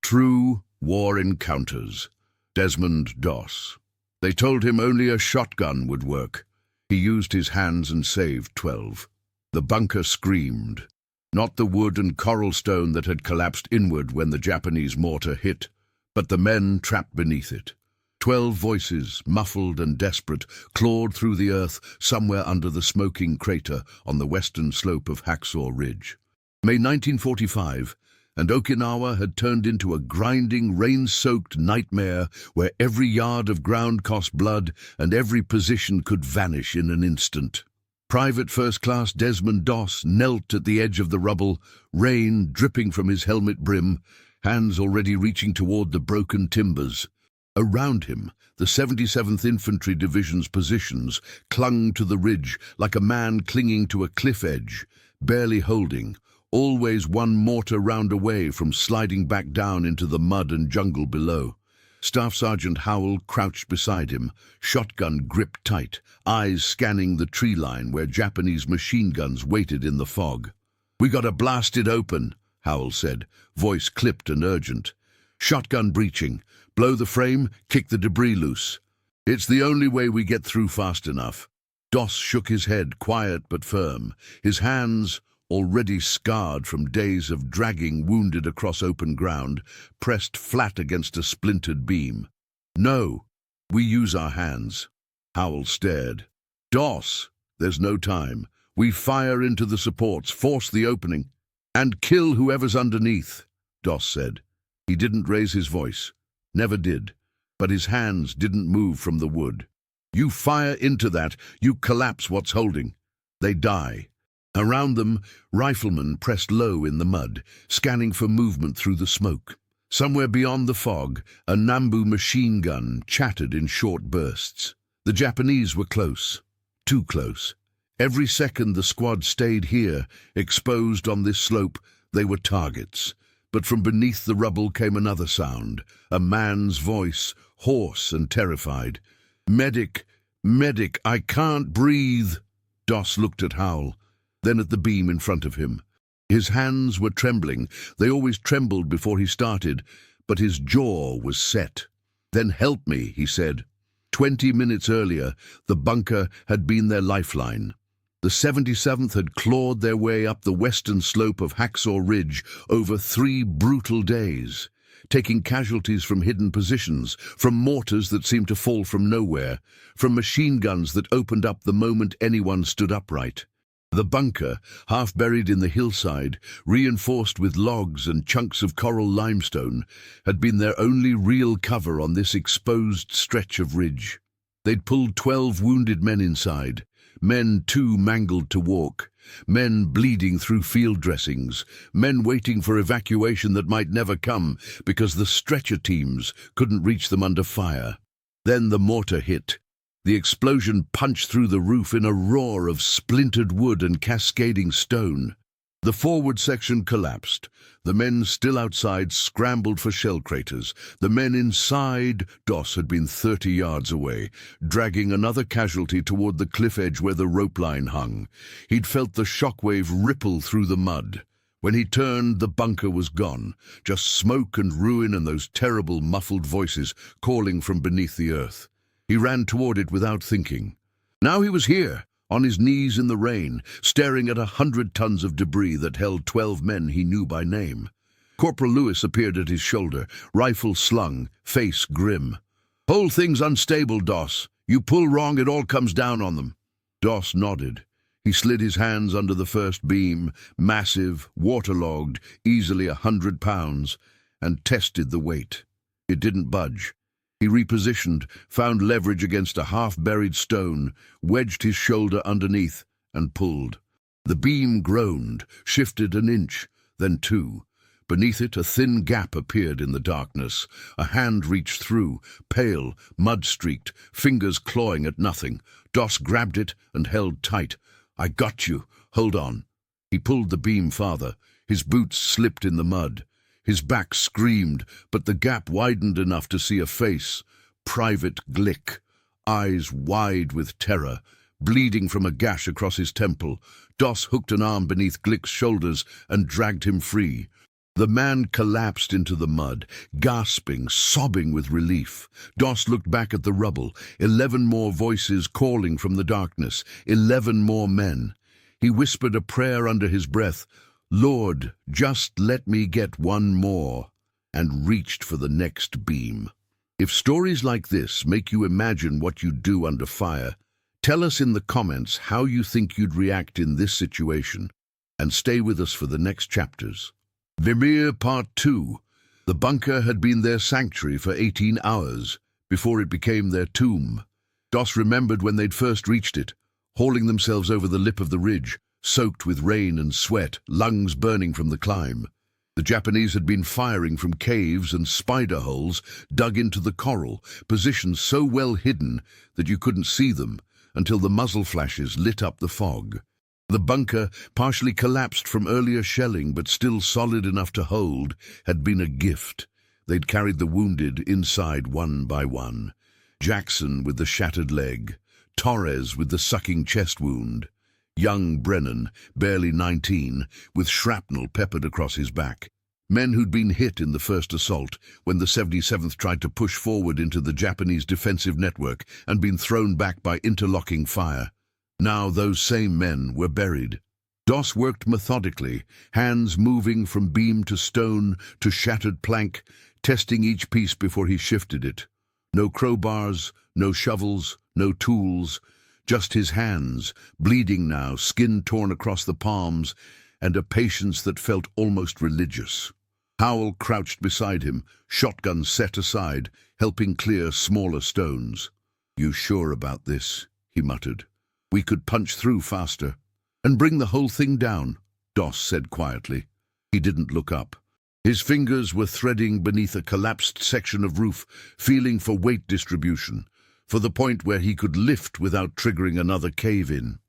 True war encounters. Desmond Doss. They told him only a shotgun would work. He used his hands and saved 12. The bunker screamed. Not the wood and coral stone that had collapsed inward when the Japanese mortar hit, but the men trapped beneath it. 12 voices, muffled and desperate, clawed through the earth somewhere under the smoking crater on the western slope of Hacksaw Ridge. May 1945, and Okinawa had turned into a grinding, rain-soaked nightmare where every yard of ground cost blood and every position could vanish in an instant. Private First Class Desmond Doss knelt at the edge of the rubble, rain dripping from his helmet brim, hands already reaching toward the broken timbers. Around him, the 77th Infantry Division's positions clung to the ridge like a man clinging to a cliff edge, barely holding, always one mortar round away from sliding back down into the mud and jungle below. Staff Sergeant Howell crouched beside him, shotgun gripped tight, eyes scanning the tree line where Japanese machine guns waited in the fog. "We gotta blast it open," Howell said, voice clipped and urgent. "Shotgun breaching. Blow the frame, kick the debris loose. It's the only way we get through fast enough." Doss shook his head, quiet but firm, his hands, already scarred from days of dragging wounded across open ground, pressed flat against a splintered beam. "No, we use our hands." Howell stared. "Doss, there's no time. We fire into the supports, force the opening, and kill whoever's underneath," Doss said. He didn't raise his voice, never did, but his hands didn't move from the wood. "You fire into that, you collapse what's holding. They die." Around them, riflemen pressed low in the mud, scanning for movement through the smoke. Somewhere beyond the fog, a Nambu machine gun chattered in short bursts. The Japanese were close, too close. Every second the squad stayed here, exposed on this slope, they were targets. But from beneath the rubble came another sound, a man's voice, hoarse and terrified. "Medic, medic, I can't breathe." Doss looked at Howell, then at the beam in front of him. His hands were trembling. They always trembled before he started, but his jaw was set. "Then help me," he said. 20 minutes earlier, the bunker had been their lifeline. The 77th had clawed their way up the western slope of Hacksaw Ridge over 3 brutal days, taking casualties from hidden positions, from mortars that seemed to fall from nowhere, from machine guns that opened up the moment anyone stood upright. The bunker, half buried in the hillside, reinforced with logs and chunks of coral limestone, had been their only real cover on this exposed stretch of ridge. They'd pulled 12 wounded men inside, men too mangled to walk, men bleeding through field dressings, men waiting for evacuation that might never come because the stretcher teams couldn't reach them under fire. Then the mortar hit. The explosion punched through the roof in a roar of splintered wood and cascading stone. The forward section collapsed. The men still outside scrambled for shell craters. The men inside, Doss had been 30 yards away, dragging another casualty toward the cliff edge where the rope line hung. He'd felt the shockwave ripple through the mud. When he turned, the bunker was gone, just smoke and ruin and those terrible muffled voices calling from beneath the earth. He ran toward it without thinking. Now he was here, on his knees in the rain, staring at 100 tons of debris that held 12 men he knew by name. Corporal Lewis appeared at his shoulder, rifle slung, face grim. "Whole thing's unstable, Doss. You pull wrong, it all comes down on them." Doss nodded. He slid his hands under the first beam, massive, waterlogged, easily 100 pounds, and tested the weight. It didn't budge. He repositioned, found leverage against a half-buried stone, wedged his shoulder underneath, and pulled. The beam groaned, shifted an inch, then 2. Beneath it, a thin gap appeared in the darkness. A hand reached through, pale, mud-streaked, fingers clawing at nothing. Doss grabbed it and held tight. "I got you. Hold on." He pulled the beam farther. His boots slipped in the mud. His back screamed, but the gap widened enough to see a face. Private Glick, eyes wide with terror, bleeding from a gash across his temple. Doss hooked an arm beneath Glick's shoulders and dragged him free. The man collapsed into the mud, gasping, sobbing with relief. Doss looked back at the rubble. 11 more voices calling from the darkness. 11 more men. He whispered a prayer under his breath. "Lord, just let me get one more," and reached for the next beam. If stories like this make you imagine what you'd do under fire, tell us in the comments how you think you'd react in this situation, and stay with us for the next chapters. Vermeer Part 2. The bunker had been their sanctuary for 18 hours, before it became their tomb. Doss remembered when they'd first reached it, hauling themselves over the lip of the ridge, soaked with rain and sweat, lungs burning from the climb. The Japanese had been firing from caves and spider holes dug into the coral, positions so well hidden that you couldn't see them until the muzzle flashes lit up the fog. The bunker, partially collapsed from earlier shelling but still solid enough to hold, had been a gift. They'd carried the wounded inside one by one. Jackson with the shattered leg, Torres with the sucking chest wound, young Brennan, barely 19, with shrapnel peppered across his back. Men who'd been hit in the first assault when the 77th tried to push forward into the Japanese defensive network and been thrown back by interlocking fire. Now those same men were buried. Doss worked methodically, hands moving from beam to stone to shattered plank, testing each piece before he shifted it. No crowbars, no shovels, no tools, just his hands, bleeding now, skin torn across the palms, and a patience that felt almost religious. Howell crouched beside him, shotgun set aside, helping clear smaller stones. "You sure about this?" he muttered. "We could punch through faster." "And bring the whole thing down," Doss said quietly. He didn't look up. His fingers were threading beneath a collapsed section of roof, feeling for weight distribution, for the point where he could lift without triggering another cave-in.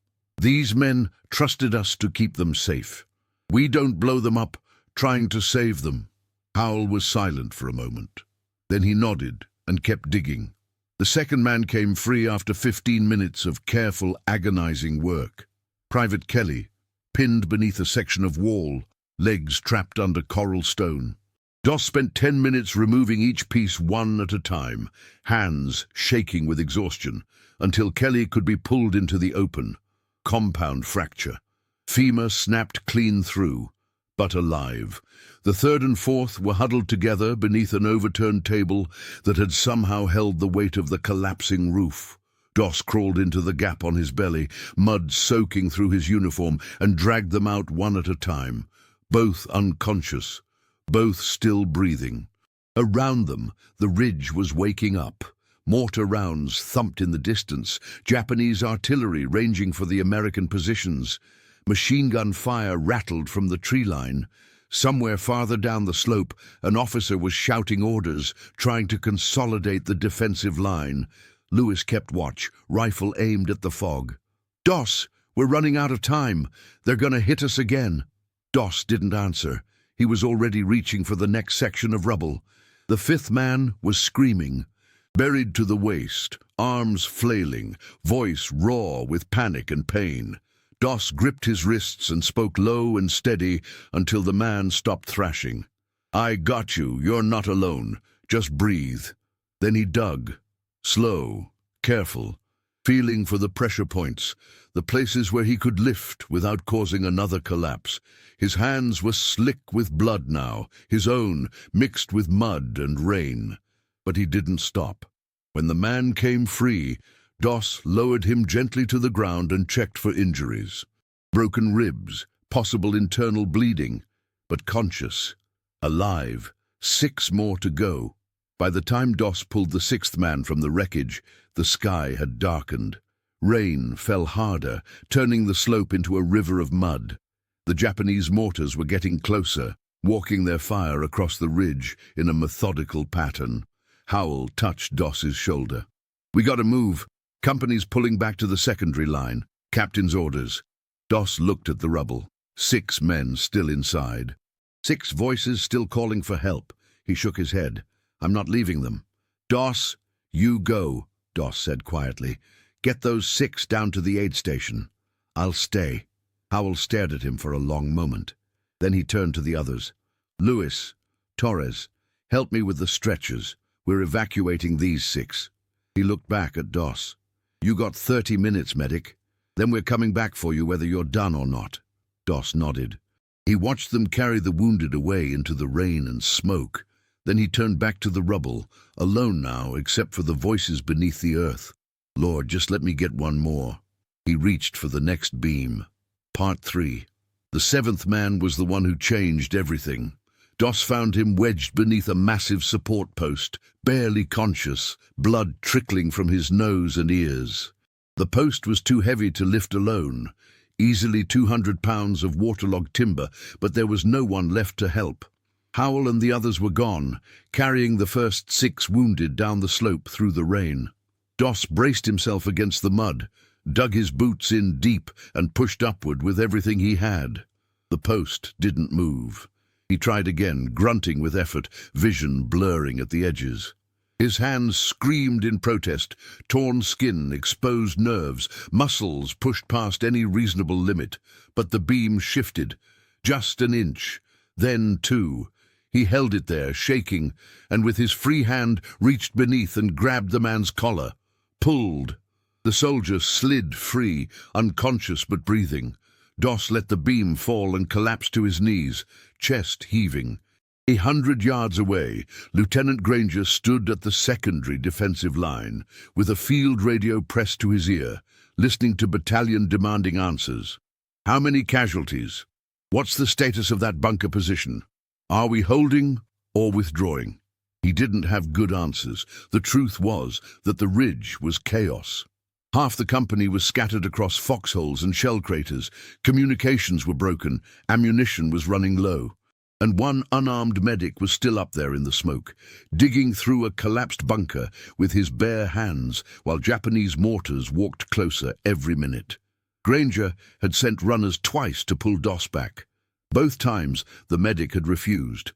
"These men trusted us to keep them safe. We don't blow them up trying to save them." Howell was silent for a moment. Then he nodded and kept digging. The second man came free after 15 minutes of careful, agonizing work. Private Kelly, pinned beneath a section of wall, legs trapped under coral stone. Doss spent 10 minutes removing each piece one at a time, hands shaking with exhaustion, until Kelly could be pulled into the open. Compound fracture. Femur snapped clean through, but alive. The third and fourth were huddled together beneath an overturned table that had somehow held the weight of the collapsing roof. Doss crawled into the gap on his belly, mud soaking through his uniform, and dragged them out one at a time, both unconscious, both still breathing. Around them, the ridge was waking up. Mortar rounds thumped in the distance, Japanese artillery ranging for the American positions. Machine gun fire rattled from the tree line. Somewhere farther down the slope, an officer was shouting orders, trying to consolidate the defensive line. Lewis kept watch, rifle aimed at the fog. "Doss, we're running out of time. They're gonna hit us again." Doss didn't answer. He was already reaching for the next section of rubble. The fifth man was screaming. Buried to the waist, arms flailing, voice raw with panic and pain. Doss gripped his wrists and spoke low and steady until the man stopped thrashing. "I got you. You're not alone. Just breathe." Then he dug. Slow, careful, feeling for the pressure points, the places where he could lift without causing another collapse. His hands were slick with blood now, his own mixed with mud and rain. But he didn't stop. When the man came free, Doss lowered him gently to the ground and checked for injuries. Broken ribs, possible internal bleeding, but conscious, alive, 6 more to go. By the time Doss pulled the 6th man from the wreckage, the sky had darkened. Rain fell harder, turning the slope into a river of mud. The Japanese mortars were getting closer, walking their fire across the ridge in a methodical pattern. Howell touched Doss's shoulder. "We gotta move. Company's pulling back to the secondary line. Captain's orders." Doss looked at the rubble. 6 men still inside. 6 voices still calling for help. He shook his head. "I'm not leaving them." "Doss, you go," Doss said quietly. "Get those 6 down to the aid station. I'll stay." Howell stared at him for a long moment. Then he turned to the others. Lewis, Torres, help me with the stretchers. We're evacuating these 6. He looked back at Doss. You got 30 minutes, medic. Then we're coming back for you whether you're done or not. Doss nodded. He watched them carry the wounded away into the rain and smoke. Then he turned back to the rubble, alone now except for the voices beneath the earth. Lord, just let me get one more. He reached for the next beam. Part 3. The 7th man was the one who changed everything. Doss found him wedged beneath a massive support post, barely conscious, blood trickling from his nose and ears. The post was too heavy to lift alone, easily 200 pounds of waterlogged timber, but there was no one left to help. Howell and the others were gone, carrying the first 6 wounded down the slope through the rain. Doss braced himself against the mud, dug his boots in deep and pushed upward with everything he had. The post didn't move. He tried again, grunting with effort, vision blurring at the edges. His hands screamed in protest, torn skin, exposed nerves, muscles pushed past any reasonable limit. But the beam shifted, just an inch, then 2. He held it there, shaking, and with his free hand reached beneath and grabbed the man's collar. Pulled. The soldier slid free, unconscious but breathing. Doss let the beam fall and collapsed to his knees, chest heaving. 100 yards away, Lieutenant Granger stood at the secondary defensive line, with a field radio pressed to his ear, listening to battalion demanding answers. How many casualties? What's the status of that bunker position? Are we holding or withdrawing? He didn't have good answers. The truth was that the ridge was chaos. Half the company was scattered across foxholes and shell craters. Communications were broken, ammunition was running low. And one unarmed medic was still up there in the smoke, digging through a collapsed bunker with his bare hands while Japanese mortars walked closer every minute. Granger had sent runners twice to pull Doss back. Both times the medic had refused.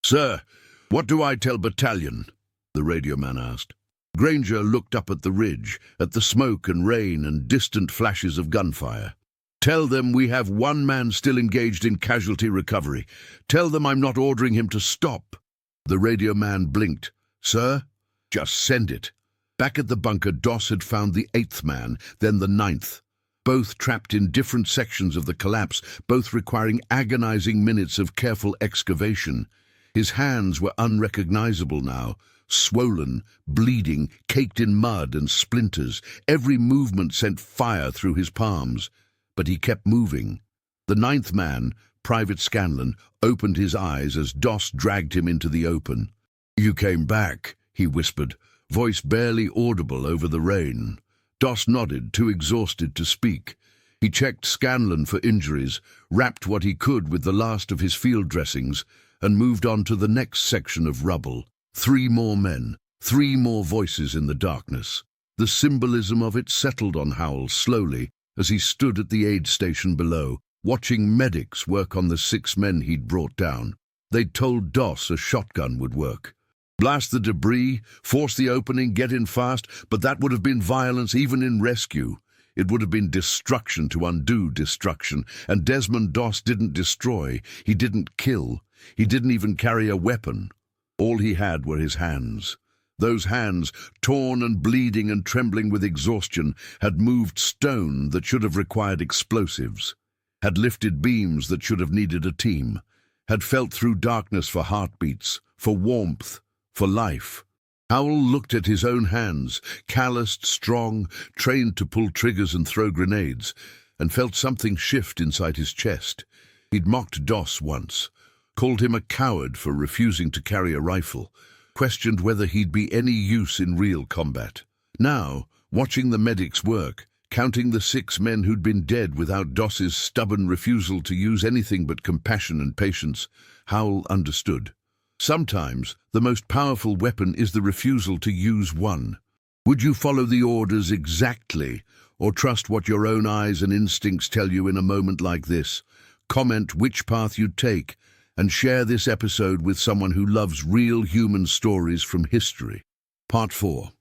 "Sir, what do I tell battalion?" the radio man asked. Granger looked up at the ridge, at the smoke and rain and distant flashes of gunfire. "Tell them we have one man still engaged in casualty recovery. Tell them I'm not ordering him to stop." The radio man blinked. "Sir?" "Just send it." Back at the bunker, Doss had found the 8th man, then the 9th. Both trapped in different sections of the collapse, both requiring agonizing minutes of careful excavation. His hands were unrecognizable now, swollen, bleeding, caked in mud and splinters. Every movement sent fire through his palms. But he kept moving. The 9th man, Private Scanlon, opened his eyes as Doss dragged him into the open. "You came back," he whispered, voice barely audible over the rain. Doss nodded, too exhausted to speak. He checked Scanlon for injuries, wrapped what he could with the last of his field dressings, and moved on to the next section of rubble. 3 more men, 3 more voices in the darkness. The symbolism of it settled on Howell slowly as he stood at the aid station below, watching medics work on the 6 men he'd brought down. They'd told Doss a shotgun would work. Blast the debris, force the opening, get in fast, but that would have been violence even in rescue. It would have been destruction to undo destruction, and Desmond Doss didn't destroy, he didn't kill, he didn't even carry a weapon. All he had were his hands. Those hands, torn and bleeding and trembling with exhaustion, had moved stone that should have required explosives, had lifted beams that should have needed a team, had felt through darkness for heartbeats, for warmth, for life. Howell looked at his own hands, calloused, strong, trained to pull triggers and throw grenades, and felt something shift inside his chest. He'd mocked Doss once, called him a coward for refusing to carry a rifle, questioned whether he'd be any use in real combat. Now, watching the medics work, counting the 6 men who'd been dead without Doss's stubborn refusal to use anything but compassion and patience, Howell understood. Sometimes the most powerful weapon is the refusal to use one. Would you follow the orders exactly, or trust what your own eyes and instincts tell you in a moment like this? Comment which path you'd take, and share this episode with someone who loves real human stories from history. Part 4.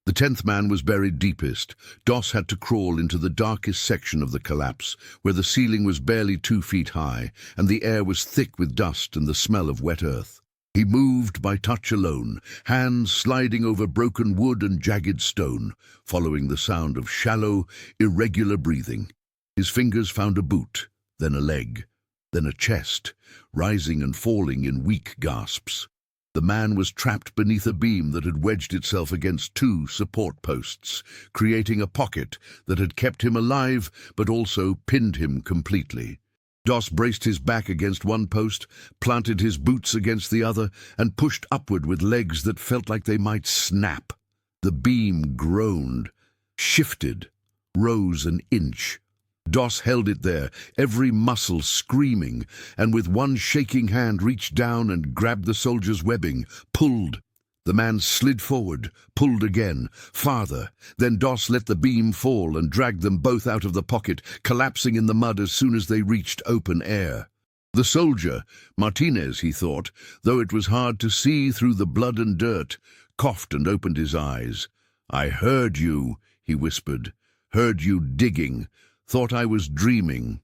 The 10th man was buried deepest. Doss had to crawl into the darkest section of the collapse, where the ceiling was barely 2 feet high, and the air was thick with dust and the smell of wet earth. He moved by touch alone, hands sliding over broken wood and jagged stone, following the sound of shallow, irregular breathing. His fingers found a boot, then a leg, then a chest, rising and falling in weak gasps. The man was trapped beneath a beam that had wedged itself against 2 support posts, creating a pocket that had kept him alive but also pinned him completely. Doss braced his back against one post, planted his boots against the other, and pushed upward with legs that felt like they might snap. The beam groaned, shifted, rose an inch. Doss held it there, every muscle screaming, and with one shaking hand reached down and grabbed the soldier's webbing, pulled. The man slid forward, pulled again, farther. Then Doss let the beam fall and dragged them both out of the pocket, collapsing in the mud as soon as they reached open air. The soldier, Martinez, he thought, though it was hard to see through the blood and dirt, coughed and opened his eyes. "I heard you," he whispered. "Heard you digging. Thought I was dreaming."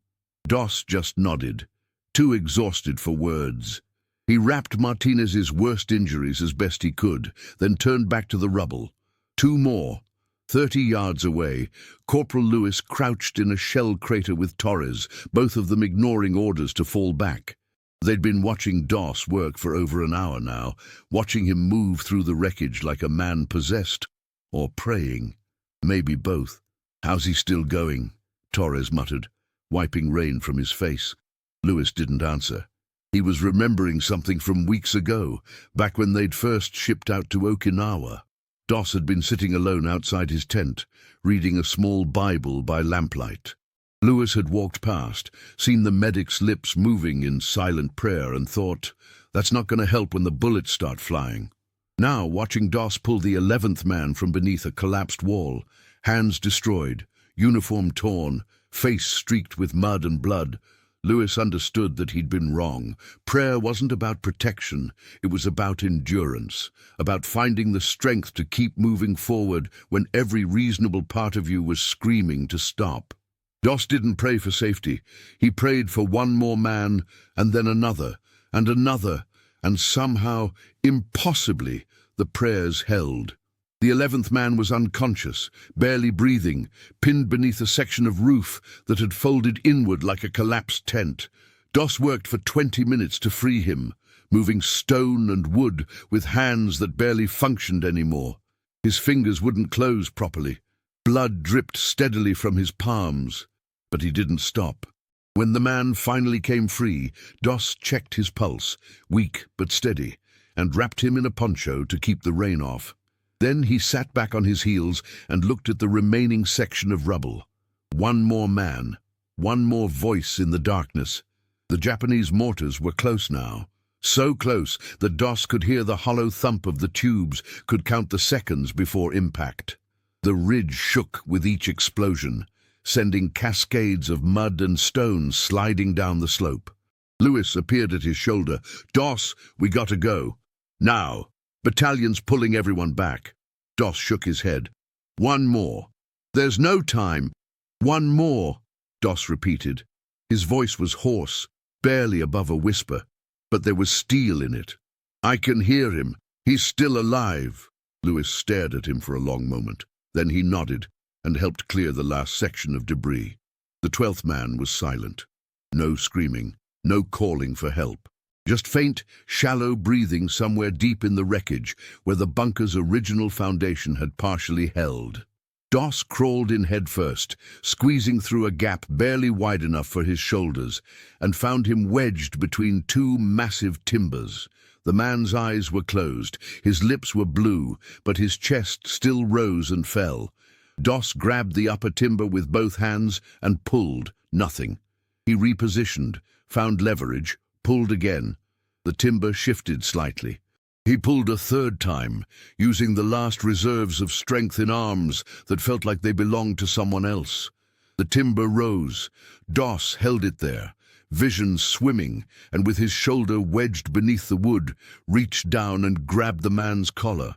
Doss just nodded, too exhausted for words. He wrapped Martinez's worst injuries as best he could, then turned back to the rubble. 2 more. 30 yards away, Corporal Lewis crouched in a shell crater with Torres, both of them ignoring orders to fall back. They'd been watching Doss work for over an hour now, watching him move through the wreckage like a man possessed, or praying. Maybe both. "How's he still going?" Torres muttered, wiping rain from his face. Lewis didn't answer. He was remembering something from weeks ago, back when they'd first shipped out to Okinawa. Doss had been sitting alone outside his tent, reading a small Bible by lamplight. Lewis had walked past, seen the medic's lips moving in silent prayer, and thought, that's not going to help when the bullets start flying. Now, watching Doss pull the 11th man from beneath a collapsed wall, hands destroyed, uniform torn, face streaked with mud and blood, Lewis understood that he'd been wrong. Prayer wasn't about protection, it was about endurance, about finding the strength to keep moving forward when every reasonable part of you was screaming to stop. Doss didn't pray for safety. He prayed for one more man, and then another, and somehow, impossibly, the prayers held. The 11th man was unconscious, barely breathing, pinned beneath a section of roof that had folded inward like a collapsed tent. Doss worked for 20 minutes to free him, moving stone and wood with hands that barely functioned anymore. His fingers wouldn't close properly. Blood dripped steadily from his palms, but he didn't stop. When the man finally came free, Doss checked his pulse, weak but steady, and wrapped him in a poncho to keep the rain off. Then he sat back on his heels and looked at the remaining section of rubble. One more man, one more voice in the darkness. The Japanese mortars were close now, so close that Doss could hear the hollow thump of the tubes, could count the seconds before impact. The ridge shook with each explosion, sending cascades of mud and stone sliding down the slope. Lewis appeared at his shoulder. "Doss, we gotta go. Now. Battalion's pulling everyone back." Doss shook his head. "One more. There's no time. One more," Doss repeated. His voice was hoarse, barely above a whisper, but there was steel in it. "I can hear him. He's still alive." Lewis stared at him for a long moment. Then he nodded and helped clear the last section of debris. The 12th man was silent. No screaming, no calling for help. Just faint, shallow breathing somewhere deep in the wreckage where the bunker's original foundation had partially held. Doss crawled in head first, squeezing through a gap barely wide enough for his shoulders, and found him wedged between 2 massive timbers. The man's eyes were closed, his lips were blue, but his chest still rose and fell. Doss grabbed the upper timber with both hands and pulled. Nothing. He repositioned, found leverage, pulled again. The timber shifted slightly. He pulled a 3rd time, using the last reserves of strength in arms that felt like they belonged to someone else. The timber rose. Doss held it there, vision swimming, and with his shoulder wedged beneath the wood, reached down and grabbed the man's collar.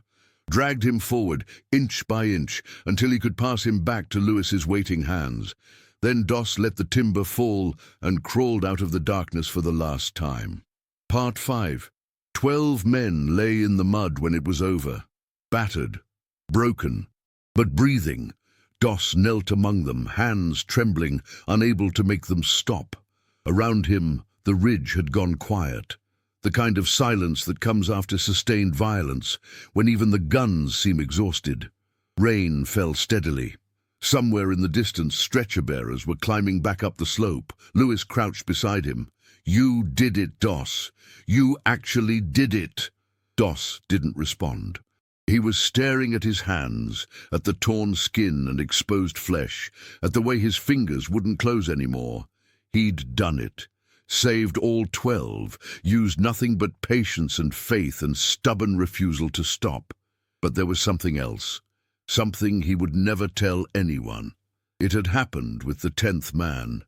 dragged him forward, inch by inch, until he could pass him back to Lewis's waiting hands. Then Doss let the timber fall and crawled out of the darkness for the last time. Part 5. 12 men lay in the mud when it was over. Battered, broken, but breathing. Doss knelt among them, hands trembling, unable to make them stop. Around him, the ridge had gone quiet. The kind of silence that comes after sustained violence, when even the guns seem exhausted. Rain fell steadily. Somewhere in the distance, stretcher-bearers were climbing back up the slope. Lewis crouched beside him. "You did it, Doss. You actually did it." Doss didn't respond. He was staring at his hands, at the torn skin and exposed flesh, at the way his fingers wouldn't close anymore. He'd done it. Saved all 12, used nothing but patience and faith and stubborn refusal to stop. But there was something else, something he would never tell anyone. It had happened with the 10th man.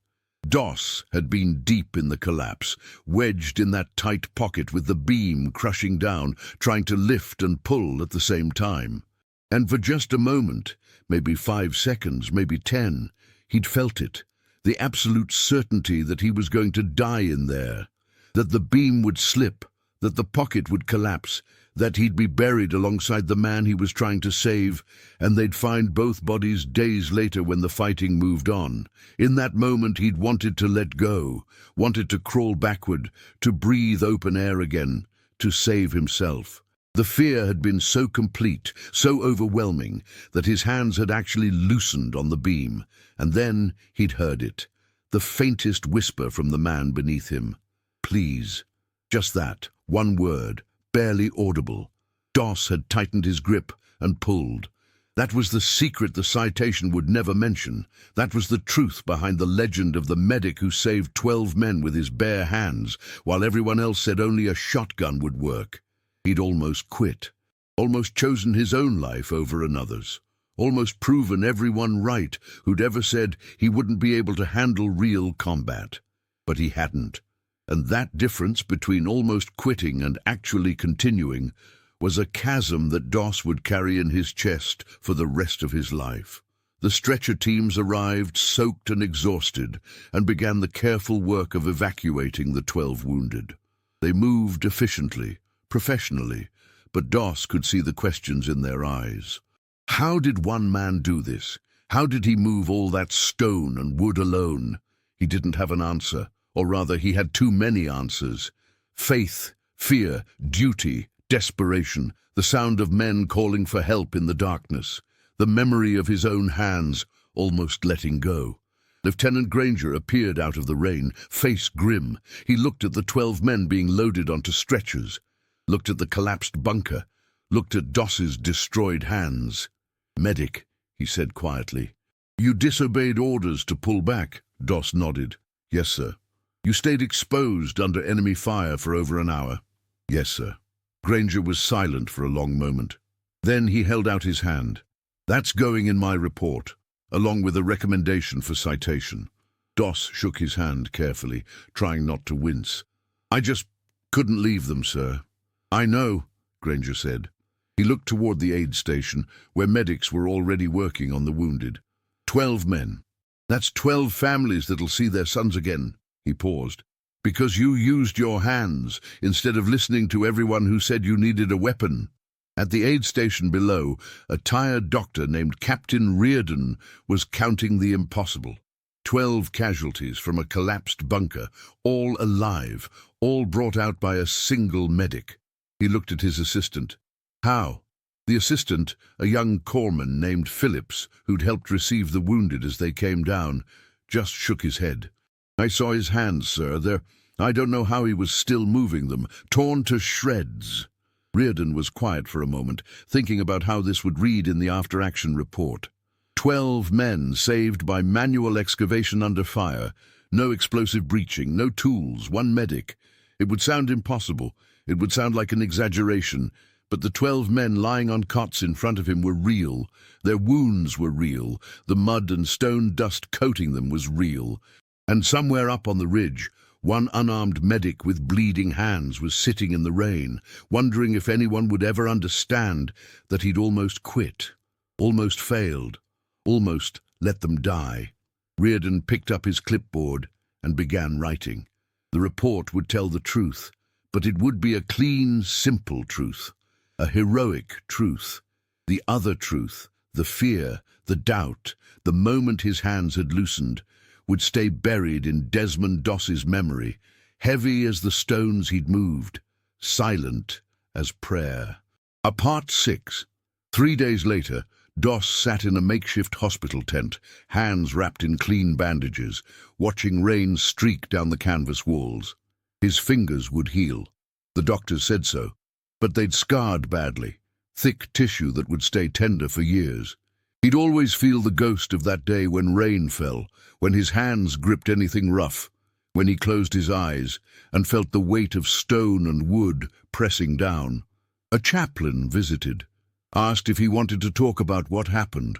Doss had been deep in the collapse, wedged in that tight pocket with the beam crushing down, trying to lift and pull at the same time. And for just a moment, maybe 5 seconds, maybe 10, he'd felt it. The absolute certainty that he was going to die in there, that the beam would slip, that the pocket would collapse, that he'd be buried alongside the man he was trying to save, and they'd find both bodies days later when the fighting moved on. In that moment he'd wanted to let go, wanted to crawl backward, to breathe open air again, to save himself. The fear had been so complete, so overwhelming, that his hands had actually loosened on the beam, and then he'd heard it, the faintest whisper from the man beneath him. "Please." Just that, one word, barely audible. Doss had tightened his grip and pulled. That was the secret the citation would never mention. That was the truth behind the legend of the medic who saved 12 men with his bare hands, while everyone else said only a shotgun would work. He'd almost quit, almost chosen his own life over another's, almost proven everyone right who'd ever said he wouldn't be able to handle real combat. But he hadn't. And that difference between almost quitting and actually continuing was a chasm that Doss would carry in his chest for the rest of his life. The stretcher teams arrived, soaked and exhausted, and began the careful work of evacuating the 12 wounded. They moved efficiently, professionally, but Doss could see the questions in their eyes. How did one man do this? How did he move all that stone and wood alone? He didn't have an answer, or rather he had too many answers. Faith, fear, duty, desperation, the sound of men calling for help in the darkness, the memory of his own hands almost letting go. Lieutenant Granger appeared out of the rain, face grim. He looked at the 12 men being loaded onto stretchers, looked at the collapsed bunker, looked at Doss's destroyed hands. "Medic," he said quietly. "You disobeyed orders to pull back." Doss nodded. "Yes, sir." "You stayed exposed under enemy fire for over an hour." "Yes, sir." Granger was silent for a long moment. Then he held out his hand. "That's going in my report, along with a recommendation for citation." Doss shook his hand carefully, trying not to wince. "I just couldn't leave them, sir." "I know," Granger said. He looked toward the aid station, where medics were already working on the wounded. 12 men. That's 12 families that'll see their sons again." He paused. "Because you used your hands, instead of listening to everyone who said you needed a weapon." At the aid station below, a tired doctor named Captain Reardon was counting the impossible. 12 casualties from a collapsed bunker, all alive, all brought out by a single medic. He looked at his assistant. "How?" The assistant, a young corpsman named Phillips, who'd helped receive the wounded as they came down, just shook his head. "I saw his hands, sir. I don't know how he was still moving them, torn to shreds." Reardon was quiet for a moment, thinking about how this would read in the after-action report. 12 men saved by manual excavation under fire, no explosive breaching, no tools, one medic. It would sound impossible. It would sound like an exaggeration. But the 12 men lying on cots in front of him were real. Their wounds were real. The mud and stone dust coating them was real. And somewhere up on the ridge, One unarmed medic with bleeding hands was sitting in the rain, wondering if anyone would ever understand that he'd almost quit, almost failed, almost let them die. Reardon picked up his clipboard and began writing. The report would tell the truth, but it would be a clean, simple truth, a heroic truth. The other truth, the fear, the doubt, the moment his hands had loosened, would stay buried in Desmond Doss's memory, heavy as the stones he'd moved, silent as prayer. Part 6. 3 days later, Doss sat in a makeshift hospital tent, hands wrapped in clean bandages, watching rain streak down the canvas walls. His fingers would heal. The doctors said so, but they'd scarred badly, thick tissue that would stay tender for years. He'd always feel the ghost of that day when rain fell, when his hands gripped anything rough, when he closed his eyes and felt the weight of stone and wood pressing down. A chaplain visited, asked if he wanted to talk about what happened.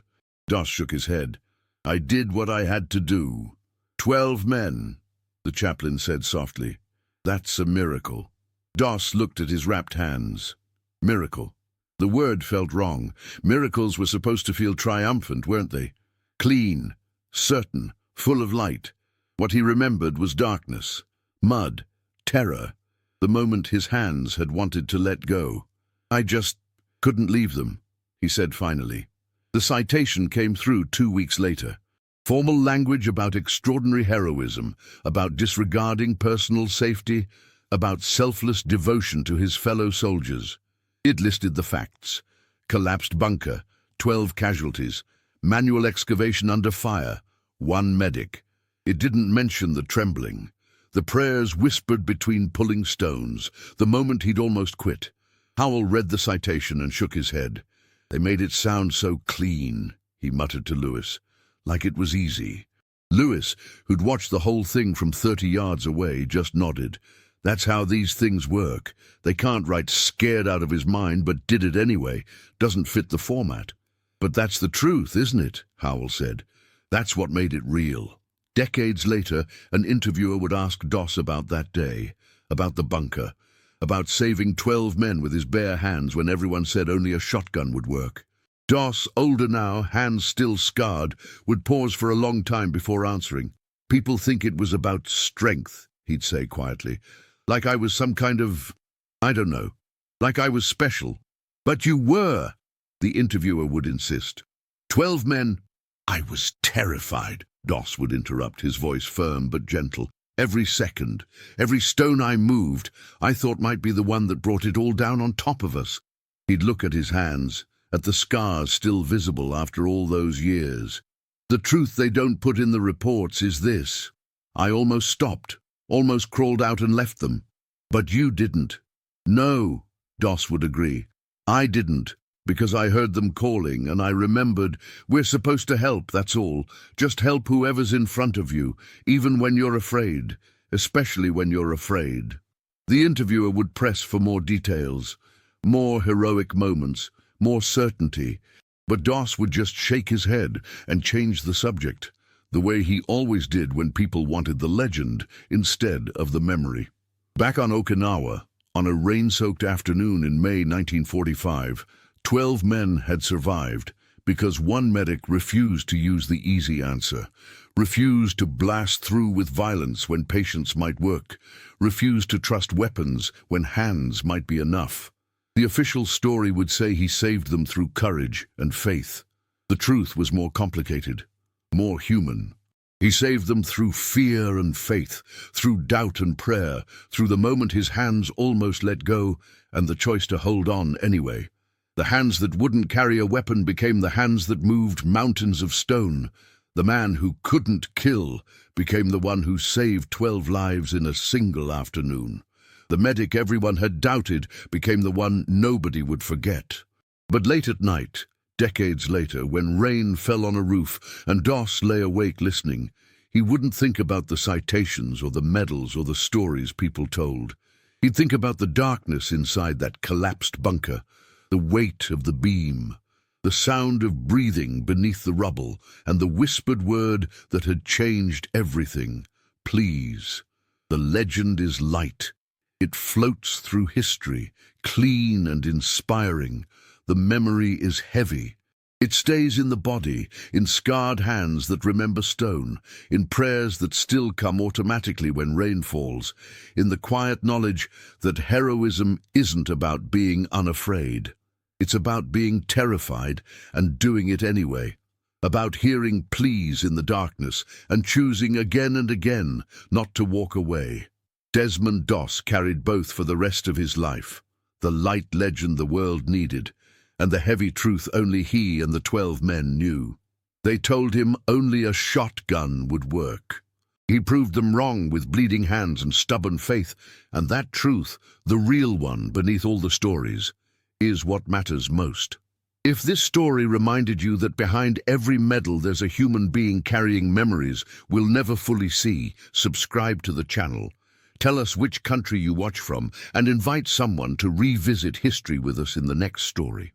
Doss shook his head. "I did what I had to do." 12 men, the chaplain said softly. "That's a miracle." Doss looked at his wrapped hands. Miracle. The word felt wrong. Miracles were supposed to feel triumphant, weren't they? Clean, certain, full of light. What he remembered was darkness, mud, terror, the moment his hands had wanted to let go. "I just couldn't leave them," he said finally. The citation came through 2 weeks later. Formal language about extraordinary heroism, about disregarding personal safety, about selfless devotion to his fellow soldiers. It listed the facts: collapsed bunker, 12 casualties, manual excavation under fire, 1 medic. It didn't mention the trembling, the prayers whispered between pulling stones, the moment he'd almost quit. Howell read the citation and shook his head. "They made it sound so clean," he muttered to Lewis, "like it was easy." Lewis, who'd watched the whole thing from 30 yards away, just nodded. "That's how these things work. They can't write scared out of his mind, but did it anyway. Doesn't fit the format." "But that's the truth, isn't it?" Howell said. "That's what made it real." Decades later, an interviewer would ask Doss about that day, about the bunker, about saving 12 men with his bare hands when everyone said only a shotgun would work. Doss, older now, hands still scarred, would pause for a long time before answering. "People think it was about strength," he'd say quietly. "Like I was some kind of, I don't know, like I was special." "But you were," the interviewer would insist. 12 men. "I was terrified," Doss would interrupt, his voice firm but gentle. "Every second, every stone I moved, I thought might be the one that brought it all down on top of us." He'd look at his hands, at the scars still visible after all those years. "The truth they don't put in the reports is this: I almost stopped, almost crawled out and left them. But you didn't." "No," Doss would agree. "I didn't, because I heard them calling and I remembered, we're supposed to help, that's all. Just help whoever's in front of you, even when you're afraid, especially when you're afraid." The interviewer would press for more details, more heroic moments, more certainty, but Doss would just shake his head and change the subject, the way he always did when people wanted the legend instead of the memory. Back on Okinawa, on a rain-soaked afternoon in May 1945, 12 men had survived because one medic refused to use the easy answer, refused to blast through with violence when patience might work, refused to trust weapons when hands might be enough. The official story would say he saved them through courage and faith. The truth was more complicated, more human. He saved them through fear and faith, through doubt and prayer, through the moment his hands almost let go and the choice to hold on anyway. The hands that wouldn't carry a weapon became the hands that moved mountains of stone. The man who couldn't kill became the one who saved 12 lives in a single afternoon. The medic everyone had doubted became the one nobody would forget. But late at night, decades later, when rain fell on a roof and Doss lay awake listening, he wouldn't think about the citations or the medals or the stories people told. He'd think about the darkness inside that collapsed bunker, the weight of the beam, the sound of breathing beneath the rubble, and the whispered word that had changed everything: "Please." The legend is light. It floats through history, clean and inspiring. The memory is heavy. It stays in the body, in scarred hands that remember stone, in prayers that still come automatically when rain falls, in the quiet knowledge that heroism isn't about being unafraid. It's about being terrified and doing it anyway, about hearing pleas in the darkness and choosing again and again not to walk away. Desmond Doss carried both for the rest of his life, the light legend the world needed, and the heavy truth only he and the 12 men knew. They told him only a shotgun would work. He proved them wrong with bleeding hands and stubborn faith, and that truth, the real one beneath all the stories, is what matters most. If this story reminded you that behind every medal there's a human being carrying memories we'll never fully see, subscribe to the channel. Tell us which country you watch from, and invite someone to revisit history with us in the next story.